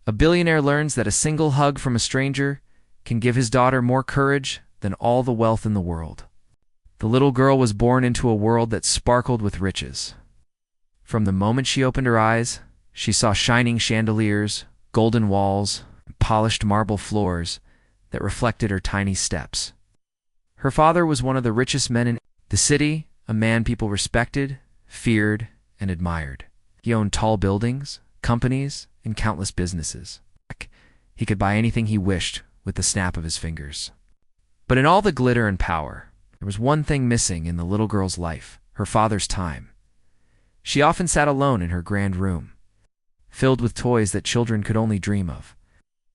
A billionaire learns that a single hug from a stranger can give his daughter more courage than all the wealth in the world. The little girl was born into a world that sparkled with riches. From the moment she opened her eyes, she saw shining chandeliers, golden walls, and polished marble floors that reflected her tiny steps. Her father was one of the richest men in the city, a man people respected, feared, and admired. He owned tall buildings, companies, and countless businesses. He could buy anything he wished with the snap of his fingers. But in all the glitter and power, there was one thing missing in the little girl's life: her father's time. She often sat alone in her grand room, filled with toys that children could only dream of.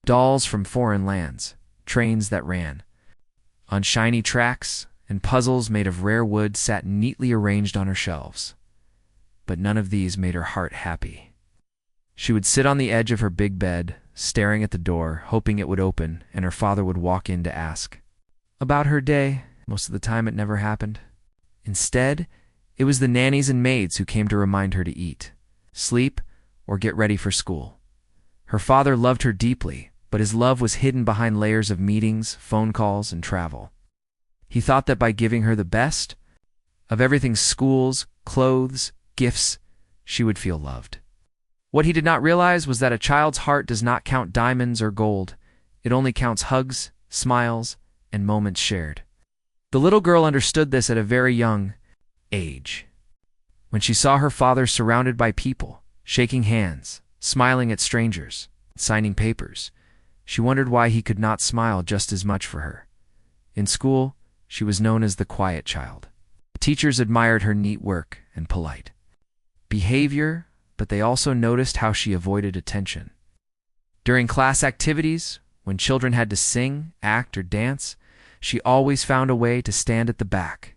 Dolls from foreign lands, trains that ran on shiny tracks, and puzzles made of rare wood sat neatly arranged on her shelves. But none of these made her heart happy. She would sit on the edge of her big bed, staring at the door, hoping it would open and her father would walk in to ask about her day. Most of the time it never happened. Instead, it was the nannies and maids who came to remind her to eat, sleep, or get ready for school. Her father loved her deeply, but his love was hidden behind layers of meetings, phone calls, and travel. He thought that by giving her the best of everything: schools, clothes, gifts, she would feel loved. What he did not realize was that a child's heart does not count diamonds or gold. It only counts hugs, smiles, and moments shared. The little girl understood this at a very young age. When she saw her father surrounded by people, shaking hands, smiling at strangers, signing papers, she wondered why he could not smile just as much for her. In school, she was known as the quiet child. Teachers admired her neat work and polite behavior, but they also noticed how she avoided attention. During class activities, when children had to sing, act, or dance, she always found a way to stand at the back.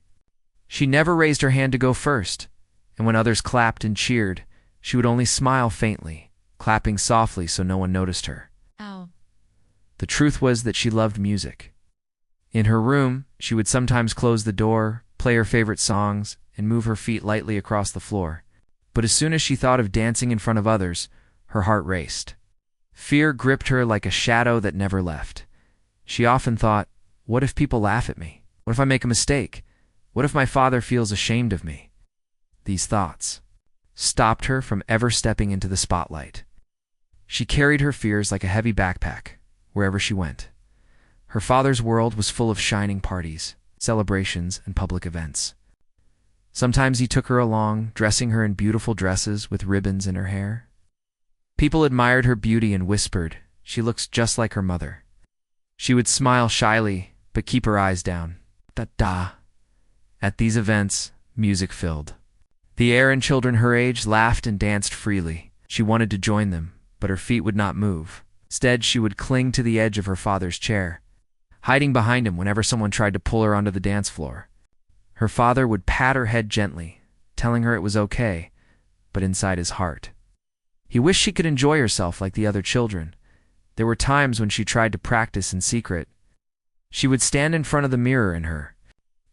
She never raised her hand to go first, and when others clapped and cheered, she would only smile faintly, clapping softly so no one noticed her. Ow. The truth was that she loved music. In her room, she would sometimes close the door, play her favorite songs, and move her feet lightly across the floor. But as soon as she thought of dancing in front of others, her heart raced. Fear gripped her like a shadow that never left. She often thought, what if people laugh at me? What if I make a mistake? What if my father feels ashamed of me? These thoughts stopped her from ever stepping into the spotlight. She carried her fears like a heavy backpack wherever she went. Her father's world was full of shining parties, celebrations, and public events. Sometimes he took her along, dressing her in beautiful dresses with ribbons in her hair. People admired her beauty and whispered, "She looks just like her mother." She would smile shyly, but keep her eyes down. Da-da. At these events, music filled the air, and children her age laughed and danced freely. She wanted to join them, but her feet would not move. Instead, she would cling to the edge of her father's chair, hiding behind him whenever someone tried to pull her onto the dance floor. Her father would pat her head gently, telling her it was okay, but inside his heart, he wished she could enjoy herself like the other children. There were times when she tried to practice in secret. She would stand in front of the mirror in her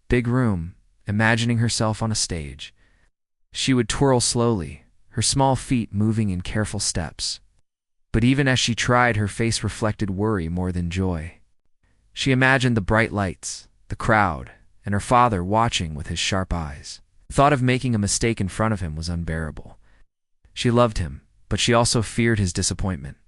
big room, imagining herself on a stage. She would twirl slowly, her small feet moving in careful steps. But even as she tried, her face reflected worry more than joy. She imagined the bright lights, the crowd, and her father watching with his sharp eyes. The thought of making a mistake in front of him was unbearable. She loved him, but she also feared his disappointment.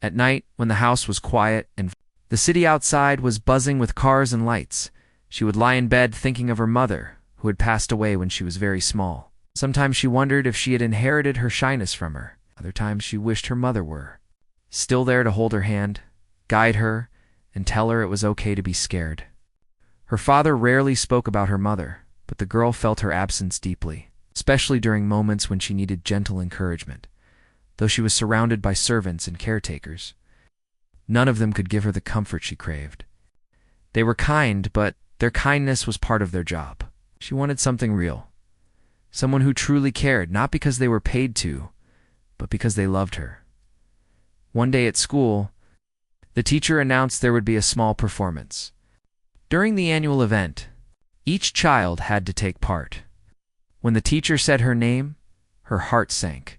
At night, when the house was quiet and the city outside was buzzing with cars and lights, she would lie in bed thinking of her mother, who had passed away when she was very small. Sometimes she wondered if she had inherited her shyness from her. Other times she wished her mother were still there to hold her hand, guide her, and tell her it was okay to be scared. Her father rarely spoke about her mother, but the girl felt her absence deeply, especially during moments when she needed gentle encouragement. Though she was surrounded by servants and caretakers, none of them could give her the comfort she craved. They were kind, but their kindness was part of their job. She wanted something real, someone who truly cared, not because they were paid to, but because they loved her. One day at school, the teacher announced there would be a small performance. During the annual event, each child had to take part. When the teacher said her name, her heart sank.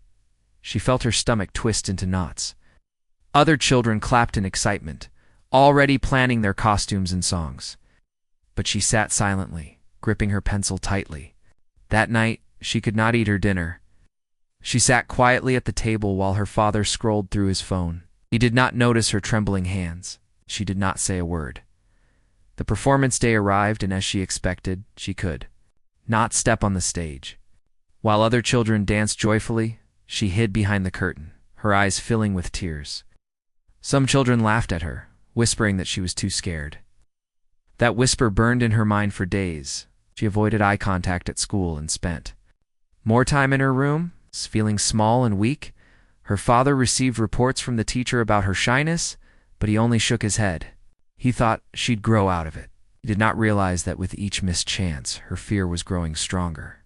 She felt her stomach twist into knots. Other children clapped in excitement, already planning their costumes and songs. But she sat silently, gripping her pencil tightly. That night, she could not eat her dinner. She sat quietly at the table while her father scrolled through his phone. He did not notice her trembling hands. She did not say a word. The performance day arrived, and as she expected, she could not step on the stage. While other children danced joyfully, she hid behind the curtain, her eyes filling with tears. Some children laughed at her, whispering that she was too scared. That whisper burned in her mind for days. She avoided eye contact at school and spent more time in her room, feeling small and weak. Her father received reports from the teacher about her shyness, but he only shook his head. He thought she'd grow out of it. He did not realize that with each missed chance, her fear was growing stronger.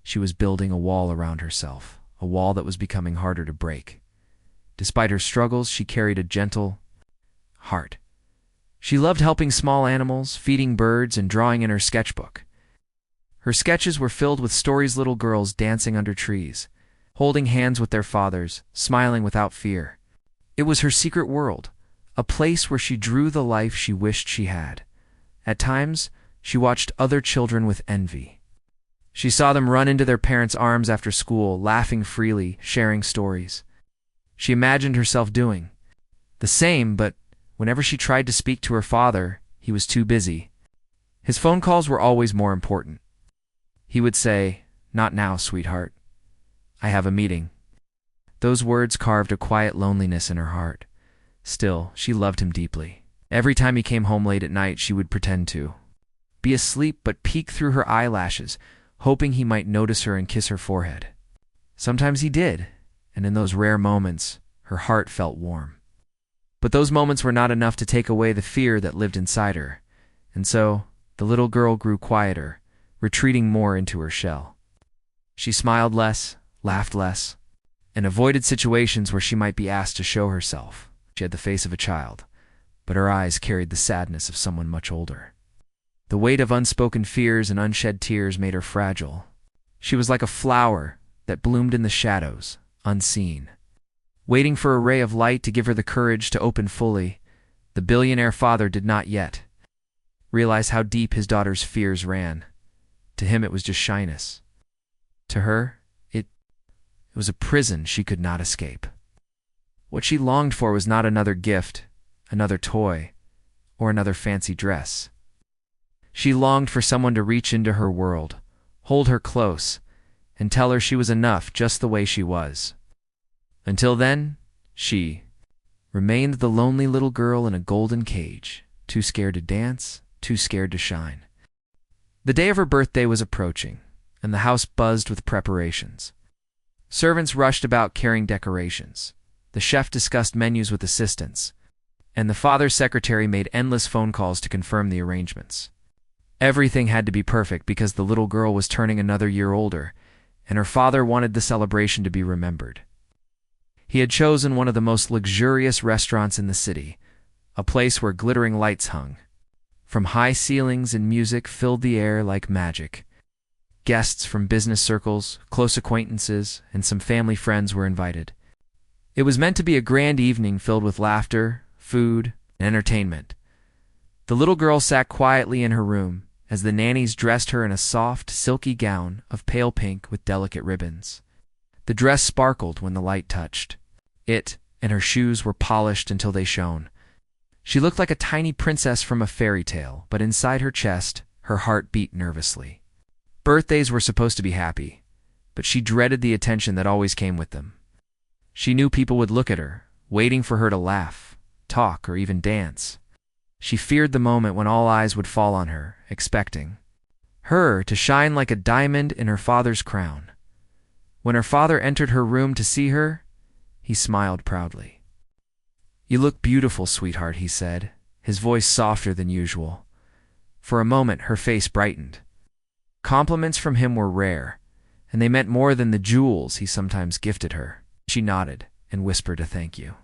She was building a wall around herself, a wall that was becoming harder to break. Despite her struggles, she carried a gentle heart. She loved helping small animals, feeding birds, and drawing in her sketchbook. Her sketches were filled with stories: little girls dancing under trees, holding hands with their fathers, smiling without fear. It was her secret world, a place where she drew the life she wished she had. At times, she watched other children with envy. She saw them run into their parents' arms after school, laughing freely, sharing stories. She imagined herself doing the same, but whenever she tried to speak to her father, he was too busy. His phone calls were always more important. He would say, "Not now, sweetheart. I have a meeting." Those words carved a quiet loneliness in her heart. Still, she loved him deeply. Every time he came home late at night, she would pretend to be asleep but peek through her eyelashes, hoping he might notice her and kiss her forehead. Sometimes he did, and in those rare moments, her heart felt warm. But those moments were not enough to take away the fear that lived inside her, and so the little girl grew quieter, retreating more into her shell. She smiled less, laughed less, and avoided situations where she might be asked to show herself. She had the face of a child, but her eyes carried the sadness of someone much older. The weight of unspoken fears and unshed tears made her fragile. She was like a flower that bloomed in the shadows, unseen, waiting for a ray of light to give her the courage to open fully. The billionaire father did not yet realize how deep his daughter's fears ran. To him, it was just shyness. To her, it was a prison she could not escape. What she longed for was not another gift, another toy, or another fancy dress. She longed for someone to reach into her world, hold her close, and tell her she was enough just the way she was. Until then, she remained the lonely little girl in a golden cage, too scared to dance, too scared to shine. The day of her birthday was approaching, and the house buzzed with preparations. Servants rushed about carrying decorations. The chef discussed menus with assistants, and the father's secretary made endless phone calls to confirm the arrangements. Everything had to be perfect because the little girl was turning another year older, and her father wanted the celebration to be remembered. He had chosen one of the most luxurious restaurants in the city, a place where glittering lights hung from high ceilings and music filled the air like magic. Guests from business circles, close acquaintances, and some family friends were invited. It was meant to be a grand evening filled with laughter, food, and entertainment. The little girl sat quietly in her room as the nannies dressed her in a soft, silky gown of pale pink with delicate ribbons. The dress sparkled when the light touched it, and her shoes were polished until they shone. She looked like a tiny princess from a fairy tale, but inside her chest, her heart beat nervously. Birthdays were supposed to be happy, but she dreaded the attention that always came with them. She knew people would look at her, waiting for her to laugh, talk, or even dance. She feared the moment when all eyes would fall on her, expecting her to shine like a diamond in her father's crown. When her father entered her room to see her, he smiled proudly. "You look beautiful, sweetheart," he said, his voice softer than usual. For a moment, her face brightened. Compliments from him were rare, and they meant more than the jewels he sometimes gifted her. She nodded and whispered a thank you.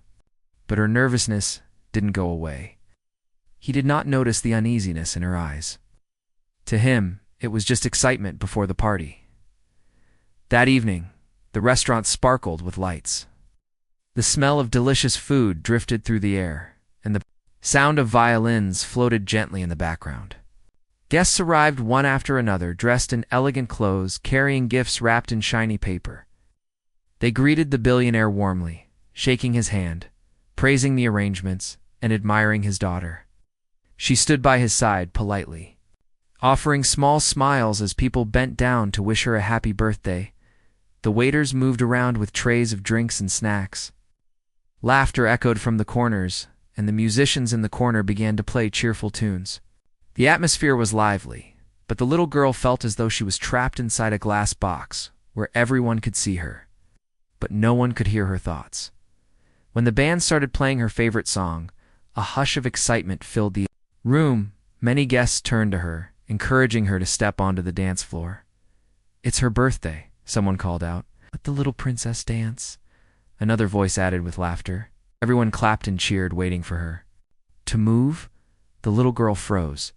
But her nervousness didn't go away. He did not notice the uneasiness in her eyes. To him, it was just excitement before the party. That evening, the restaurant sparkled with lights. The smell of delicious food drifted through the air, and the sound of violins floated gently in the background. Guests arrived one after another, dressed in elegant clothes, carrying gifts wrapped in shiny paper. They greeted the billionaire warmly, shaking his hand, praising the arrangements, and admiring his daughter. She stood by his side politely, offering small smiles as people bent down to wish her a happy birthday. The waiters moved around with trays of drinks and snacks. Laughter echoed from the corners, and the musicians in the corner began to play cheerful tunes. The atmosphere was lively, but the little girl felt as though she was trapped inside a glass box where everyone could see her, but no one could hear her thoughts. When the band started playing her favorite song, a hush of excitement filled the room. Many guests turned to her, encouraging her to step onto the dance floor. "It's her birthday," someone called out. "Let the little princess dance," another voice added with laughter. Everyone clapped and cheered, waiting for her to move. The little girl froze.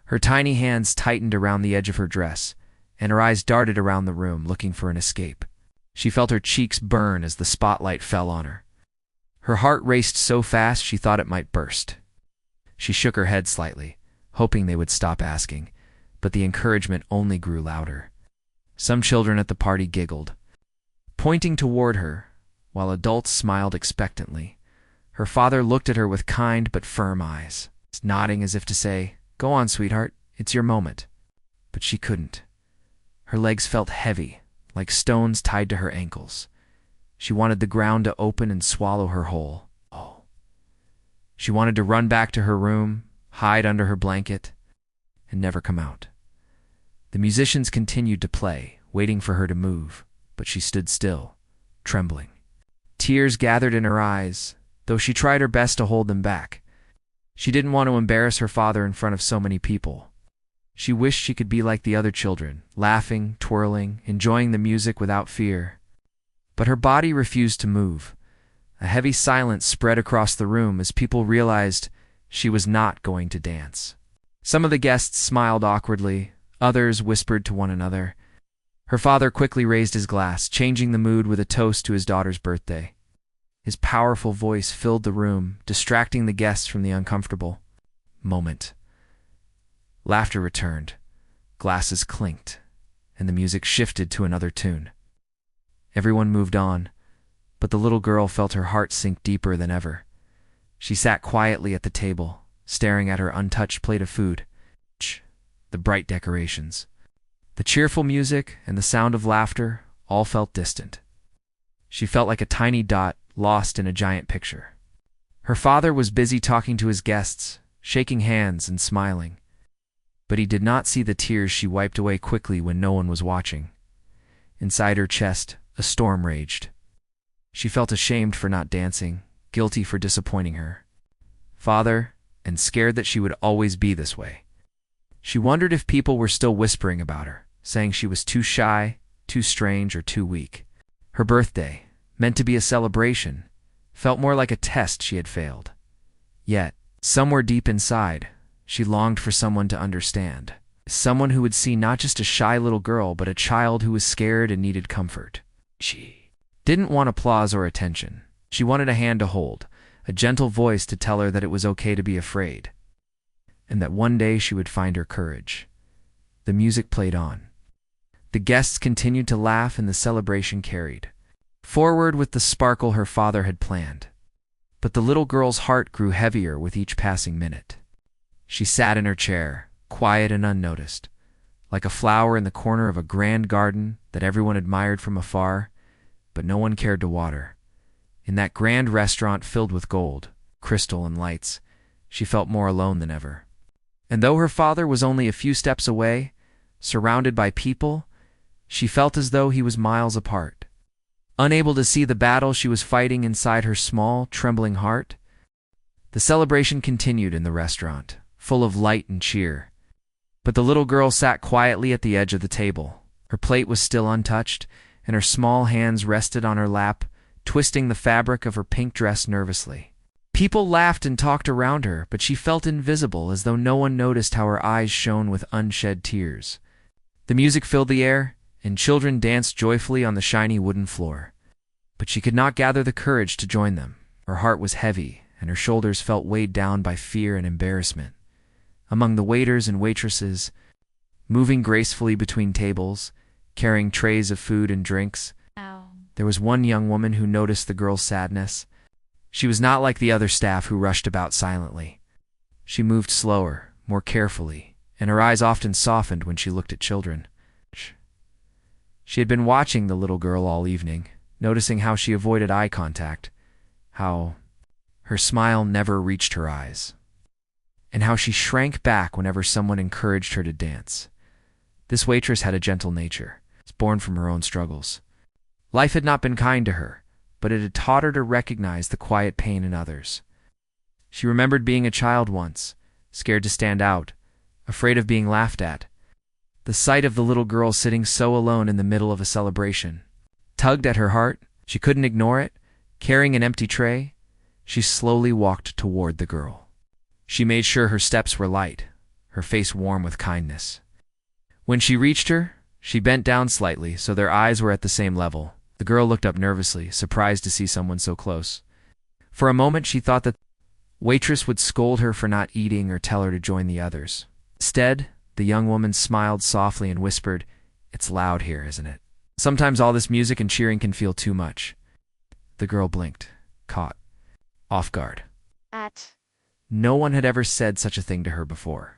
Her tiny hands tightened around the edge of her dress, and her eyes darted around the room, looking for an escape. She felt her cheeks burn as the spotlight fell on her. Her heart raced so fast she thought it might burst. She shook her head slightly, hoping they would stop asking, but the encouragement only grew louder. Some children at the party giggled, pointing toward her, while adults smiled expectantly. Her father looked at her with kind but firm eyes, nodding as if to say, "Go on, sweetheart, it's your moment." But she couldn't. Her legs felt heavy, like stones tied to her ankles. She wanted the ground to open and swallow her whole. Oh. She wanted to run back to her room, hide under her blanket, and never come out. The musicians continued to play, waiting for her to move, but she stood still, trembling. Tears gathered in her eyes, though she tried her best to hold them back. She didn't want to embarrass her father in front of so many people. She wished she could be like the other children, laughing, twirling, enjoying the music without fear. But her body refused to move. A heavy silence spread across the room as people realized she was not going to dance. Some of the guests smiled awkwardly, others whispered to one another. Her father quickly raised his glass, changing the mood with a toast to his daughter's birthday. His powerful voice filled the room, distracting the guests from the uncomfortable moment. Laughter returned, glasses clinked, and the music shifted to another tune. Everyone moved on, but the little girl felt her heart sink deeper than ever. She sat quietly at the table, staring at her untouched plate of food. The bright decorations, the cheerful music, and the sound of laughter all felt distant. She felt like a tiny dot lost in a giant picture. Her father was busy talking to his guests, shaking hands and smiling. But he did not see the tears she wiped away quickly when no one was watching. Inside her chest, a storm raged. She felt ashamed for not dancing, guilty for disappointing her father, and scared that she would always be this way. She wondered if people were still whispering about her, saying she was too shy, too strange, or too weak. Her birthday, meant to be a celebration, felt more like a test she had failed. Yet, somewhere deep inside, she longed for someone to understand. Someone who would see not just a shy little girl, but a child who was scared and needed comfort. She didn't want applause or attention. She wanted a hand to hold, a gentle voice to tell her that it was okay to be afraid, and that one day she would find her courage. The music played on. The guests continued to laugh, and the celebration carried forward with the sparkle her father had planned. But the little girl's heart grew heavier with each passing minute. She sat in her chair, quiet and unnoticed, like a flower in the corner of a grand garden that everyone admired from afar, but no one cared to water. In that grand restaurant filled with gold, crystal, and lights, she felt more alone than ever. And though her father was only a few steps away, surrounded by people, she felt as though he was miles apart. Unable to see the battle she was fighting inside her small, trembling heart, the celebration continued in the restaurant, full of light and cheer. But the little girl sat quietly at the edge of the table. Her plate was still untouched, and her small hands rested on her lap, twisting the fabric of her pink dress nervously. People laughed and talked around her, but she felt invisible, as though no one noticed how her eyes shone with unshed tears. The music filled the air, and children danced joyfully on the shiny wooden floor. but she could not gather the courage to join them. Her heart was heavy, and her shoulders felt weighed down by fear and embarrassment. Among the waiters and waitresses, moving gracefully between tables, carrying trays of food and drinks, there was one young woman who noticed the girl's sadness. She was not like the other staff who rushed about silently. She moved slower, more carefully, and her eyes often softened when she looked at children. She had been watching the little girl all evening, noticing how she avoided eye contact, how her smile never reached her eyes, and how she shrank back whenever someone encouraged her to dance. This waitress had a gentle nature, born from her own struggles. Life had not been kind to her, but it had taught her to recognize the quiet pain in others. She remembered being a child once, scared to stand out, afraid of being laughed at. The sight of the little girl sitting so alone in the middle of a celebration tugged at her heart. She couldn't ignore it. Carrying an empty tray, she slowly walked toward the girl. She made sure her steps were light, her face warm with kindness. When she reached her, she bent down slightly so their eyes were at the same level. The girl looked up nervously, surprised to see someone so close. For a moment she thought that the waitress would scold her for not eating or tell her to join the others. Instead, the young woman smiled softly and whispered, "It's loud here, isn't it? Sometimes all this music and cheering can feel too much." The girl blinked, caught off guard. No one had ever said such a thing to her before.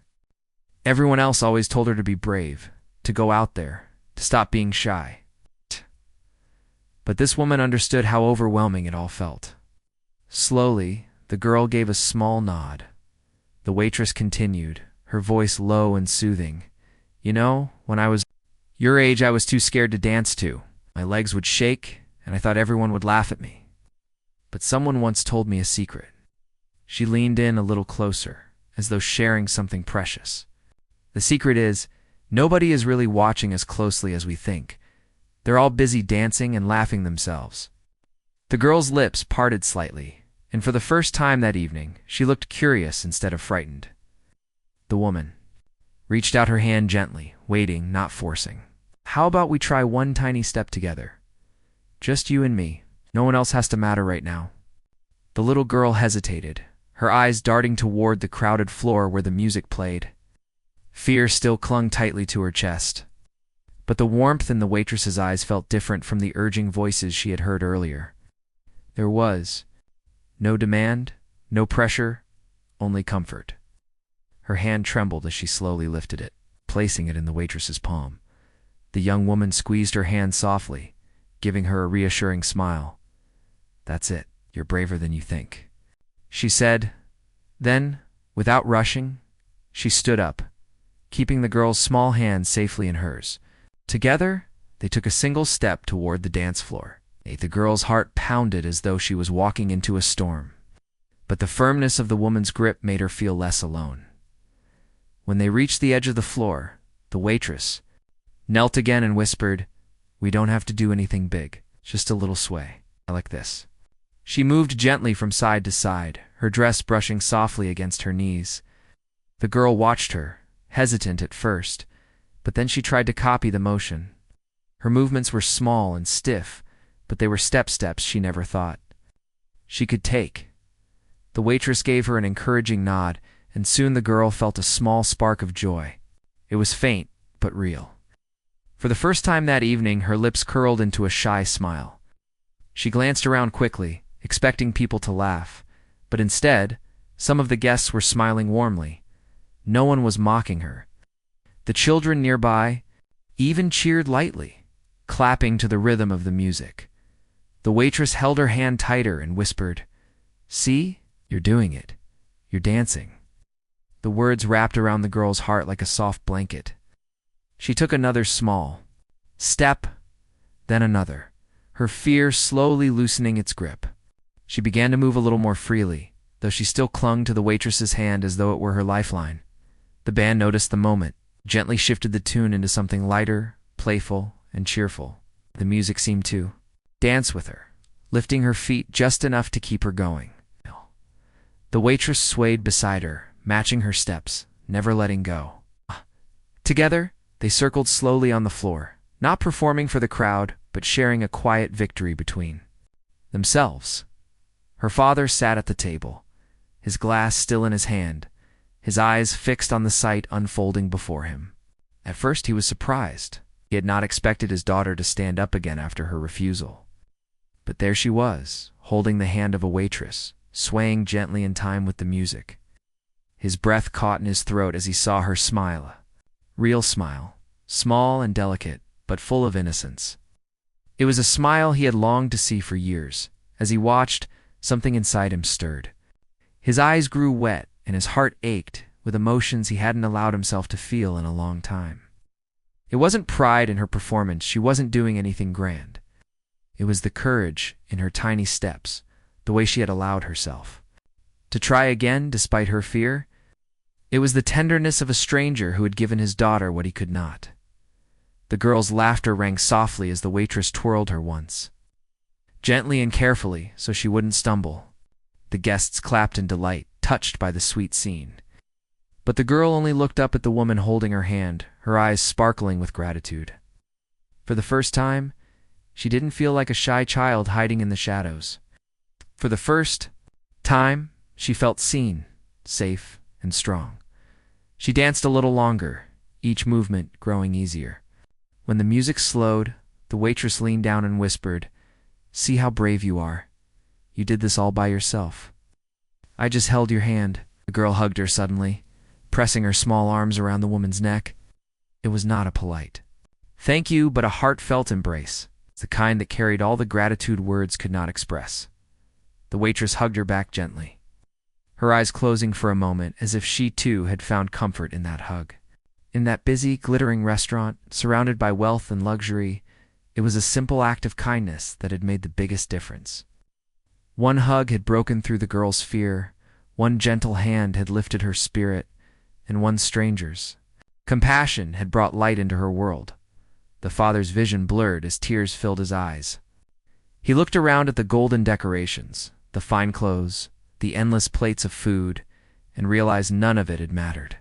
Everyone else always told her to be brave, to go out there, to stop being shy. But this woman understood how overwhelming it all felt. Slowly, the girl gave a small nod. The waitress continued, her voice low and soothing. "You know, when I was your age, I was too scared to dance too. My legs would shake, and I thought everyone would laugh at me. But someone once told me a secret." She leaned in a little closer, as though sharing something precious. "The secret is, nobody is really watching as closely as we think. They're all busy dancing and laughing themselves." The girl's lips parted slightly, and for the first time that evening, she looked curious instead of frightened. The woman reached out her hand gently, waiting, not forcing. "How about we try one tiny step together? Just you and me. No one else has to matter right now." The little girl hesitated, her eyes darting toward the crowded floor where the music played. Fear still clung tightly to her chest. But the warmth in the waitress's eyes felt different from the urging voices she had heard earlier. There was no demand, no pressure, only comfort. Her hand trembled as she slowly lifted it, placing it in the waitress's palm. The young woman squeezed her hand softly, giving her a reassuring smile. "That's it. You're braver than you think," she said. Then, without rushing, she stood up, keeping the girl's small hand safely in hers. Together, they took a single step toward the dance floor. The girl's heart pounded as though she was walking into a storm. But the firmness of the woman's grip made her feel less alone. When they reached the edge of the floor, the waitress knelt again and whispered, "We don't have to do anything big, just a little sway, like this." She moved gently from side to side, her dress brushing softly against her knees. The girl watched her, hesitant at first, but then she tried to copy the motion. Her movements were small and stiff, but they were steps she never thought she could take. The waitress gave her an encouraging nod, and soon the girl felt a small spark of joy. It was faint, but real. For the first time that evening, her lips curled into a shy smile. She glanced around quickly, expecting people to laugh, but instead, some of the guests were smiling warmly. No one was mocking her. The children nearby even cheered lightly, clapping to the rhythm of the music. The waitress held her hand tighter and whispered, "See? You're doing it. You're dancing." The words wrapped around the girl's heart like a soft blanket. She took another small step, then another, her fear slowly loosening its grip. She began to move a little more freely, though she still clung to the waitress's hand as though it were her lifeline. The band noticed the moment, gently shifted the tune into something lighter, playful, and cheerful. The music seemed to dance with her, lifting her feet just enough to keep her going. The waitress swayed beside her, matching her steps, never letting go. Together, they circled slowly on the floor, not performing for the crowd, but sharing a quiet victory between. themselves. Her father sat at the table, his glass still in his hand, his eyes fixed on the sight unfolding before him. At first he was surprised. He had not expected his daughter to stand up again after her refusal. But there she was, holding the hand of a waitress, swaying gently in time with the music. His breath caught in his throat as he saw her smile. A real smile, small and delicate, but full of innocence. It was a smile he had longed to see for years. As he watched, something inside him stirred. His eyes grew wet, and his heart ached with emotions he hadn't allowed himself to feel in a long time. It wasn't pride in her performance. She wasn't doing anything grand. It was the courage in her tiny steps, the way she had allowed herself to try again despite her fear. It was the tenderness of a stranger who had given his daughter what he could not. The girl's laughter rang softly as the waitress twirled her once, gently and carefully so she wouldn't stumble. The guests clapped in delight, touched by the sweet scene. But the girl only looked up at the woman holding her hand, her eyes sparkling with gratitude. For the first time, she didn't feel like a shy child hiding in the shadows. For the first time, she felt seen, safe, and strong. She danced a little longer, each movement growing easier. When the music slowed, the waitress leaned down and whispered, "See how brave you are. You did this all by yourself." "I just held your hand." The girl hugged her suddenly, pressing her small arms around the woman's neck. It was not a polite thank you, but a heartfelt embrace, the kind that carried all the gratitude words could not express. The waitress hugged her back gently, her eyes closing for a moment as if she too had found comfort in that hug. In that busy, glittering restaurant, surrounded by wealth and luxury, it was a simple act of kindness that had made the biggest difference. One hug had broken through the girl's fear, one gentle hand had lifted her spirit, and one stranger's compassion had brought light into her world. The father's vision blurred as tears filled his eyes. He looked around at the golden decorations, the fine clothes, the endless plates of food, and realized none of it had mattered.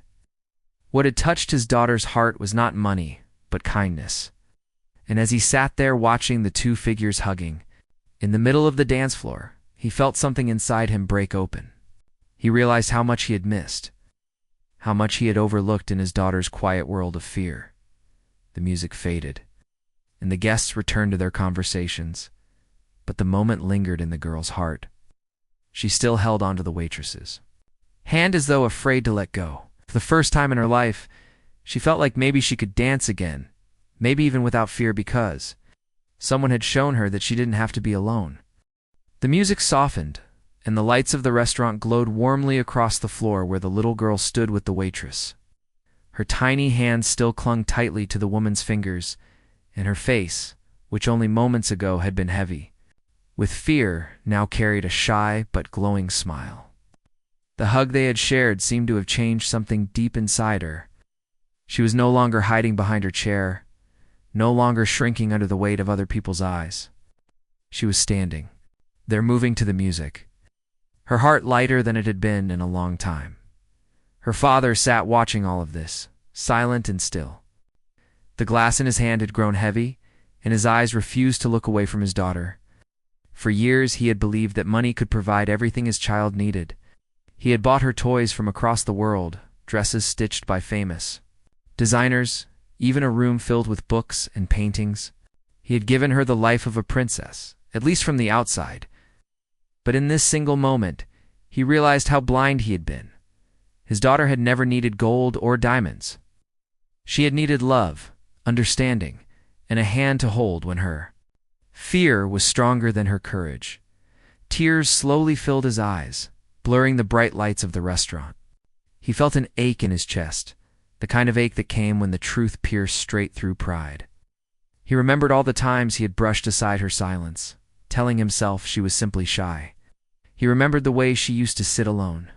What had touched his daughter's heart was not money, but kindness. And as he sat there watching the two figures hugging, in the middle of the dance floor, he felt something inside him break open. He realized how much he had missed, how much he had overlooked in his daughter's quiet world of fear. The music faded, and the guests returned to their conversations, but the moment lingered in the girl's heart. She still held on to the waitress's hand as though afraid to let go. For the first time in her life, she felt like maybe she could dance again, maybe even without fear, because someone had shown her that she didn't have to be alone. The music softened, and the lights of the restaurant glowed warmly across the floor where the little girl stood with the waitress. Her tiny hand still clung tightly to the woman's fingers, and her face, which only moments ago had been heavy with fear, now carried a shy but glowing smile. The hug they had shared seemed to have changed something deep inside her. She was no longer hiding behind her chair, no longer shrinking under the weight of other people's eyes. She was standing there, moving to the music, her heart lighter than it had been in a long time. Her father sat watching all of this, silent and still. The glass in his hand had grown heavy, and his eyes refused to look away from his daughter. For years he had believed that money could provide everything his child needed. He had bought her toys from across the world, dresses stitched by famous designers, even a room filled with books and paintings. He had given her the life of a princess, at least from the outside. But in this single moment, he realized how blind he had been. His daughter had never needed gold or diamonds. She had needed love, understanding, and a hand to hold when her fear was stronger than her courage. Tears slowly filled his eyes, blurring the bright lights of the restaurant. He felt an ache in his chest, the kind of ache that came when the truth pierced straight through pride. He remembered all the times he had brushed aside her silence, telling himself she was simply shy. He remembered the way she used to sit alone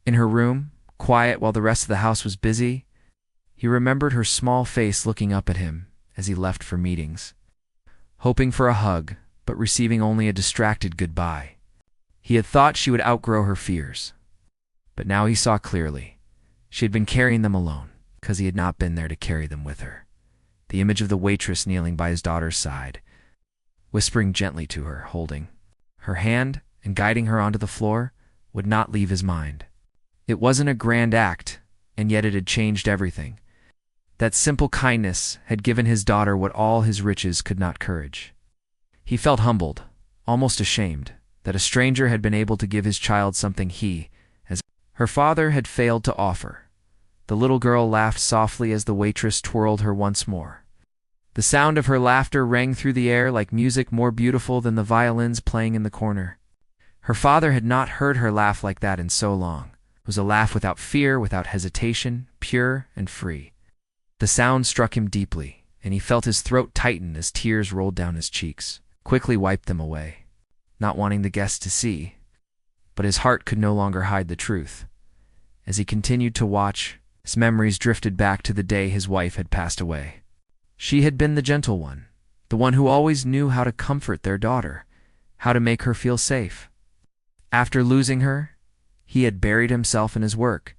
in her room, quiet while the rest of the house was busy. He remembered her small face looking up at him as he left for meetings, hoping for a hug, but receiving only a distracted goodbye. He had thought she would outgrow her fears, but now he saw clearly. She had been carrying them alone, because he had not been there to carry them with her. The image of the waitress kneeling by his daughter's side, whispering gently to her, holding her hand, and guiding her onto the floor, would not leave his mind. It wasn't a grand act, and yet it had changed everything. That simple kindness had given his daughter what all his riches could not courage. He felt humbled, almost ashamed, that a stranger had been able to give his child something he, as her father, had failed to offer. The little girl laughed softly as the waitress twirled her once more. The sound of her laughter rang through the air like music more beautiful than the violins playing in the corner. Her father had not heard her laugh like that in so long. It was a laugh without fear, without hesitation, pure and free. The sound struck him deeply, and he felt his throat tighten as tears rolled down his cheeks. Quickly wiped them away, not wanting the guests to see. But his heart could no longer hide the truth. As he continued to watch, his memories drifted back to the day his wife had passed away. She had been the gentle one, the one who always knew how to comfort their daughter, how to make her feel safe. After losing her, he had buried himself in his work,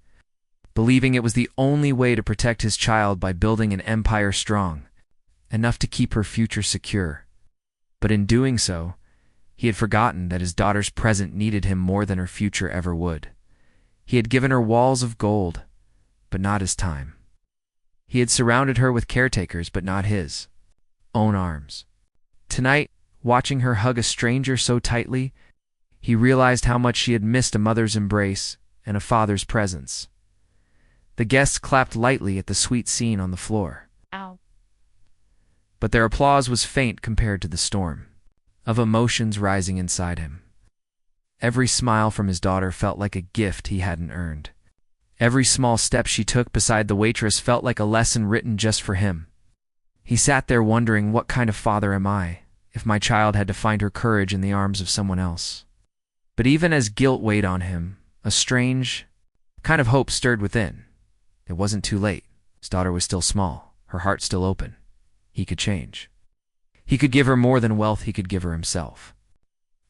believing it was the only way to protect his child by building an empire strong, enough to keep her future secure. But in doing so, he had forgotten that his daughter's present needed him more than her future ever would. He had given her walls of gold, but not his time. He had surrounded her with caretakers, but not his own arms. Tonight, watching her hug a stranger so tightly, he realized how much she had missed a mother's embrace and a father's presence. The guests clapped lightly at the sweet scene on the floor. Ow. But their applause was faint compared to the storm of emotions rising inside him. Every smile from his daughter felt like a gift he hadn't earned. Every small step she took beside the waitress felt like a lesson written just for him. He sat there wondering, what kind of father am I, if my child had to find her courage in the arms of someone else? But even as guilt weighed on him, a strange kind of hope stirred within. It wasn't too late. His daughter was still small, her heart still open. He could change. He could give her more than wealth he could give her himself.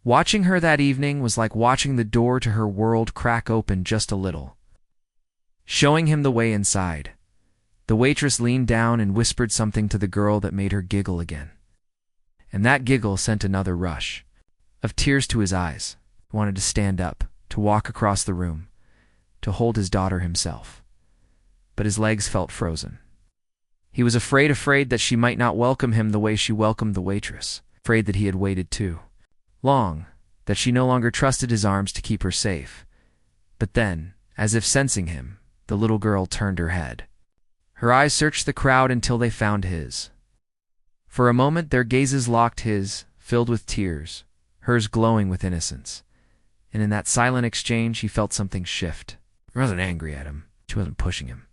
Watching her that evening was like watching the door to her world crack open just a little, showing him the way inside. The waitress leaned down and whispered something to the girl that made her giggle again. And that giggle sent another rush of tears to his eyes. He wanted to stand up, to walk across the room, to hold his daughter himself. But his legs felt frozen. He was afraid that she might not welcome him the way she welcomed the waitress, afraid that he had waited too long, that she no longer trusted his arms to keep her safe. But then, as if sensing him, the little girl turned her head. Her eyes searched the crowd until they found his. For a moment their gazes locked, his filled with tears, hers glowing with innocence. And in that silent exchange he felt something shift. She wasn't angry at him. She wasn't pushing him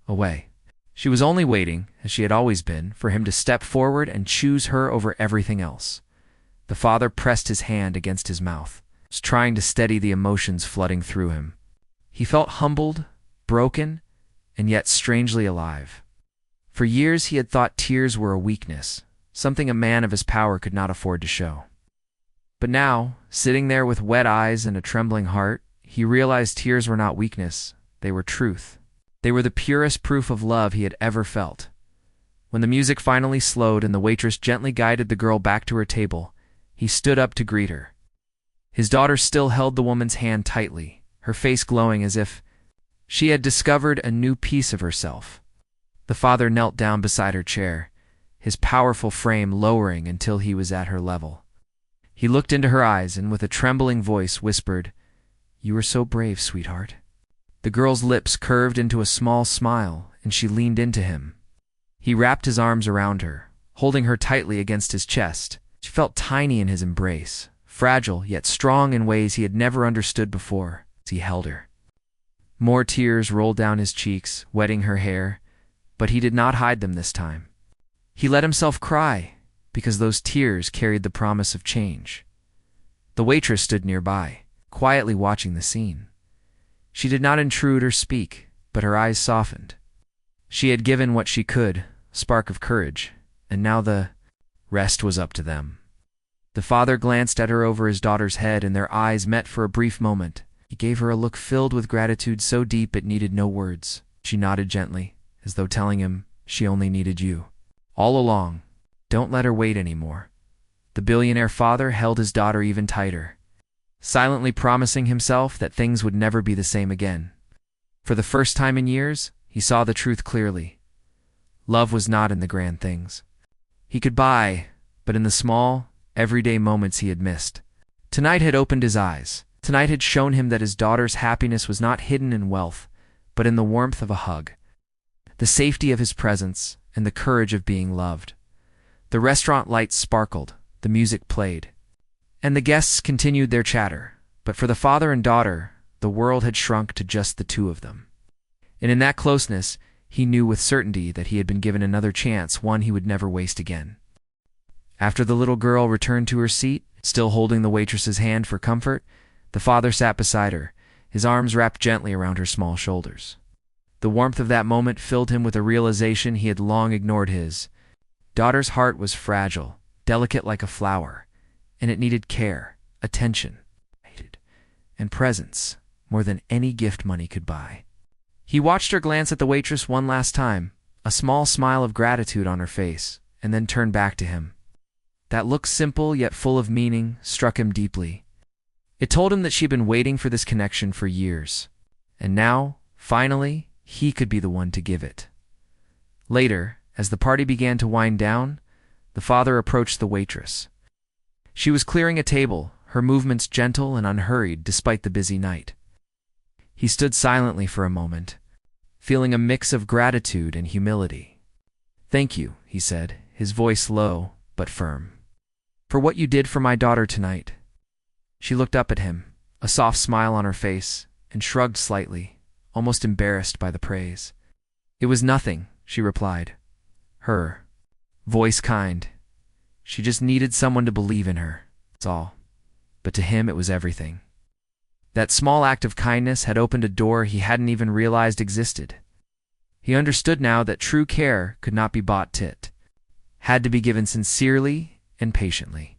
away. She was only waiting, as she had always been, for him to step forward and choose her over everything else. The father pressed his hand against his mouth, was trying to steady the emotions flooding through him. He felt humbled, broken, and yet strangely alive. For years he had thought tears were a weakness, something a man of his power could not afford to show. But now, sitting there with wet eyes and a trembling heart, he realized tears were not weakness, they were truth. They were the purest proof of love he had ever felt. When the music finally slowed and the waitress gently guided the girl back to her table, he stood up to greet her. His daughter still held the woman's hand tightly, her face glowing as if she had discovered a new piece of herself. The father knelt down beside her chair, his powerful frame lowering until he was at her level. He looked into her eyes and with a trembling voice whispered, "You are so brave, sweetheart." The girl's lips curved into a small smile, and she leaned into him. He wrapped his arms around her, holding her tightly against his chest. She felt tiny in his embrace, fragile yet strong in ways he had never understood before, as he held her. More tears rolled down his cheeks, wetting her hair, but he did not hide them this time. He let himself cry, because those tears carried the promise of change. The waitress stood nearby, quietly watching the scene. She did not intrude or speak, but her eyes softened. She had given what she could, a spark of courage, and now the rest was up to them. The father glanced at her over his daughter's head, and their eyes met for a brief moment. He gave her a look filled with gratitude so deep it needed no words. She nodded gently, as though telling him she only needed you. All along, don't let her wait anymore. The billionaire father held his daughter even tighter, silently promising himself that things would never be the same again. For the first time in years, he saw the truth clearly. Love was not in the grand things he could buy, but in the small, everyday moments he had missed. Tonight had opened his eyes. Tonight had shown him that his daughter's happiness was not hidden in wealth, but in the warmth of a hug, the safety of his presence, and the courage of being loved. The restaurant lights sparkled, the music played, and the guests continued their chatter. But for the father and daughter, the world had shrunk to just the two of them. And in that closeness, he knew with certainty that he had been given another chance, one he would never waste again. After the little girl returned to her seat, still holding the waitress's hand for comfort, the father sat beside her, his arms wrapped gently around her small shoulders. The warmth of that moment filled him with a realization he had long ignored. His daughter's heart was fragile, delicate like a flower, and it needed care, attention, and presence more than any gift money could buy. He watched her glance at the waitress one last time, a small smile of gratitude on her face, and then turned back to him. That look, simple yet full of meaning, struck him deeply. It told him that she'd been waiting for this connection for years, and now, finally, he could be the one to give it. Later, as the party began to wind down, the father approached the waitress. She was clearing a table, her movements gentle and unhurried despite the busy night. He stood silently for a moment, feeling a mix of gratitude and humility. "Thank you," he said, his voice low but firm, "for what you did for my daughter tonight." She looked up at him, a soft smile on her face, and shrugged slightly, almost embarrassed by the praise. "It was nothing," she replied, her voice kind. She just needed someone to believe in her, that's all. But to him it was everything. That small act of kindness had opened a door he hadn't even realized existed. He understood now that true care could not be bought. It had to be given sincerely and patiently.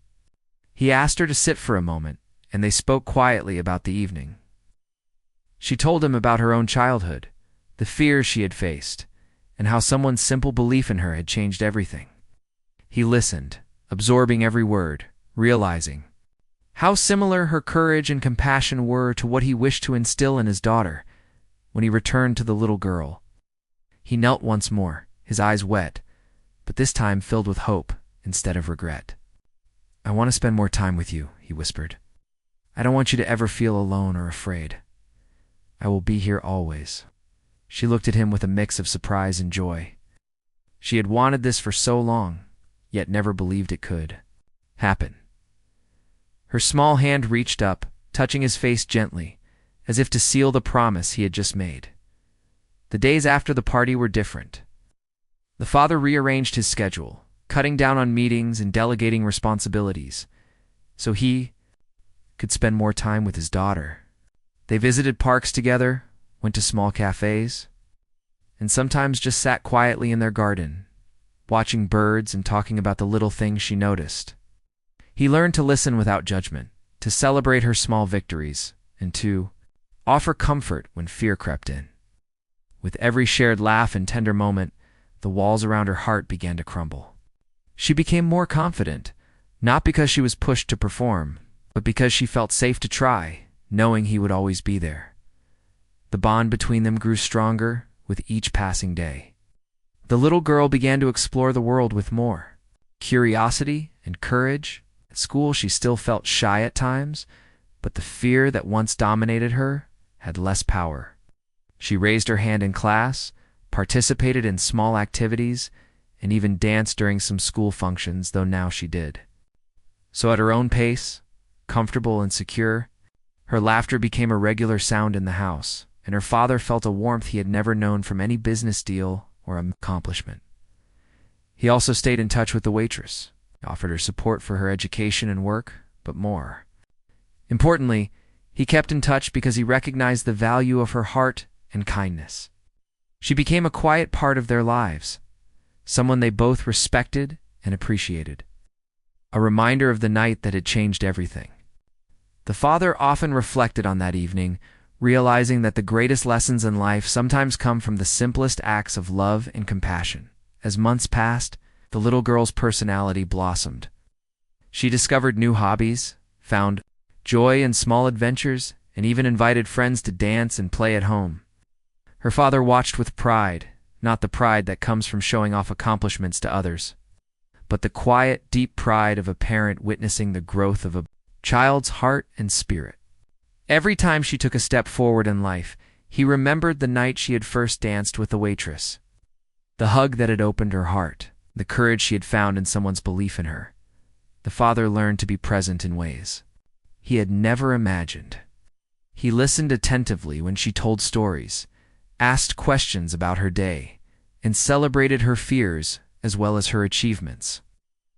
He asked her to sit for a moment, and they spoke quietly about the evening. She told him about her own childhood, the fears she had faced, and how someone's simple belief in her had changed everything. He listened, absorbing every word, realizing how similar her courage and compassion were to what he wished to instill in his daughter. When he returned to the little girl, he knelt once more, his eyes wet, but this time filled with hope instead of regret. "I want to spend more time with you," he whispered. "I don't want you to ever feel alone or afraid. I will be here always." She looked at him with a mix of surprise and joy. She had wanted this for so long, yet never believed it could happen. Her small hand reached up, touching his face gently, as if to seal the promise he had just made. The days after the party were different. The father rearranged his schedule, cutting down on meetings and delegating responsibilities, so he could spend more time with his daughter. They visited parks together, went to small cafes, and sometimes just sat quietly in their garden, watching birds and talking about the little things she noticed. He learned to listen without judgment, to celebrate her small victories, and to offer comfort when fear crept in. With every shared laugh and tender moment, the walls around her heart began to crumble. She became more confident, not because she was pushed to perform, but because she felt safe to try, knowing he would always be there. The bond between them grew stronger with each passing day. The little girl began to explore the world with more curiosity and courage. At school, she still felt shy at times, but the fear that once dominated her had less power. She raised her hand in class, participated in small activities, and even danced during some school functions, though now she did so at her own pace, comfortable and secure. Her laughter became a regular sound in the house, and her father felt a warmth he had never known from any business deal or accomplishment. He also stayed in touch with the waitress, offered her support for her education and work, but more importantly, he kept in touch because he recognized the value of her heart and kindness. She became a quiet part of their lives, someone they both respected and appreciated, a reminder of the night that had changed everything. The father often reflected on that evening, realizing that the greatest lessons in life sometimes come from the simplest acts of love and compassion. As months passed, the little girl's personality blossomed. She discovered new hobbies, found joy in small adventures, and even invited friends to dance and play at home. Her father watched with pride, not the pride that comes from showing off accomplishments to others, but the quiet, deep pride of a parent witnessing the growth of a child's heart and spirit. Every time she took a step forward in life, he remembered the night she had first danced with the waitress, the hug that had opened her heart, the courage she had found in someone's belief in her. The father learned to be present in ways he had never imagined. He listened attentively when she told stories, asked questions about her day, and celebrated her fears as well as her achievements.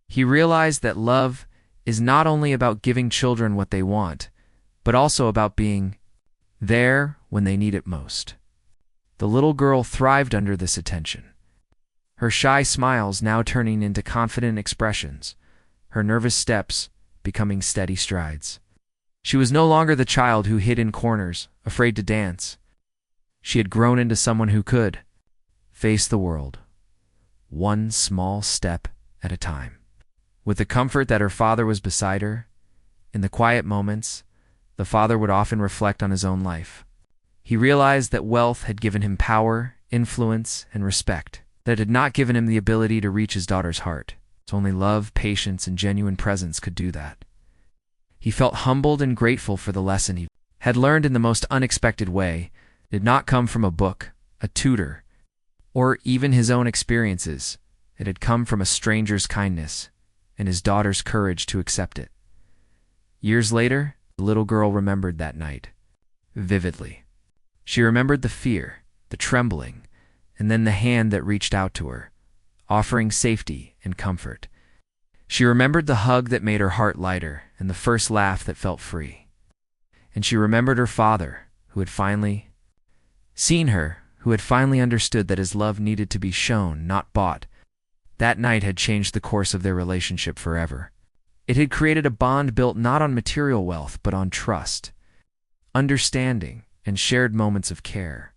He realized that love is not only about giving children what they want, but also about being there when they need it most. The little girl thrived under this attention, her shy smiles now turning into confident expressions, her nervous steps becoming steady strides. She was no longer the child who hid in corners, afraid to dance. She had grown into someone who could face the world, one small step at a time. With the comfort that her father was beside her, in the quiet moments, the father would often reflect on his own life. He realized that wealth had given him power, influence, and respect, that it had not given him the ability to reach his daughter's heart. Only love, patience, and genuine presence could do that. He felt humbled and grateful for the lesson he had learned in the most unexpected way. It did not come from a book, a tutor, or even his own experiences. It had come from a stranger's kindness and his daughter's courage to accept it. Years later, the little girl remembered that night vividly. She remembered the fear, the trembling, and then the hand that reached out to her, offering safety and comfort. She remembered the hug that made her heart lighter and the first laugh that felt free. And she remembered her father, who had finally seen her, who had finally understood that his love needed to be shown, not bought. That night had changed the course of their relationship forever. It had created a bond built not on material wealth, but on trust, understanding, and shared moments of care.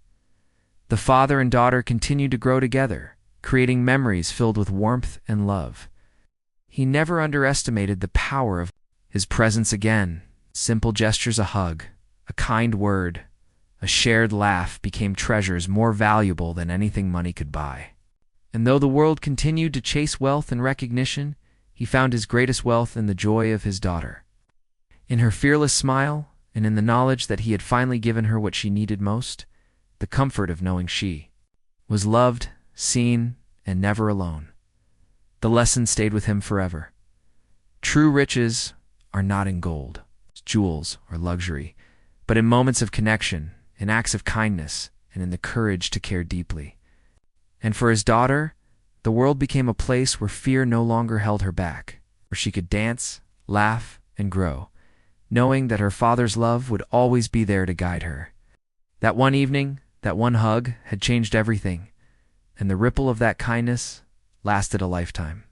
The father and daughter continued to grow together, creating memories filled with warmth and love. He never underestimated the power of his presence again. Simple gestures, a hug, a kind word, a shared laugh became treasures more valuable than anything money could buy. And though the world continued to chase wealth and recognition, he found his greatest wealth in the joy of his daughter, in her fearless smile, and in the knowledge that he had finally given her what she needed most, the comfort of knowing she was loved, seen, and never alone. The lesson stayed with him forever. True riches are not in gold, jewels, or luxury, but in moments of connection, in acts of kindness, and in the courage to care deeply. And for his daughter, the world became a place where fear no longer held her back, where she could dance, laugh, and grow, knowing that her father's love would always be there to guide her. That one evening, that one hug had changed everything, and the ripple of that kindness lasted a lifetime.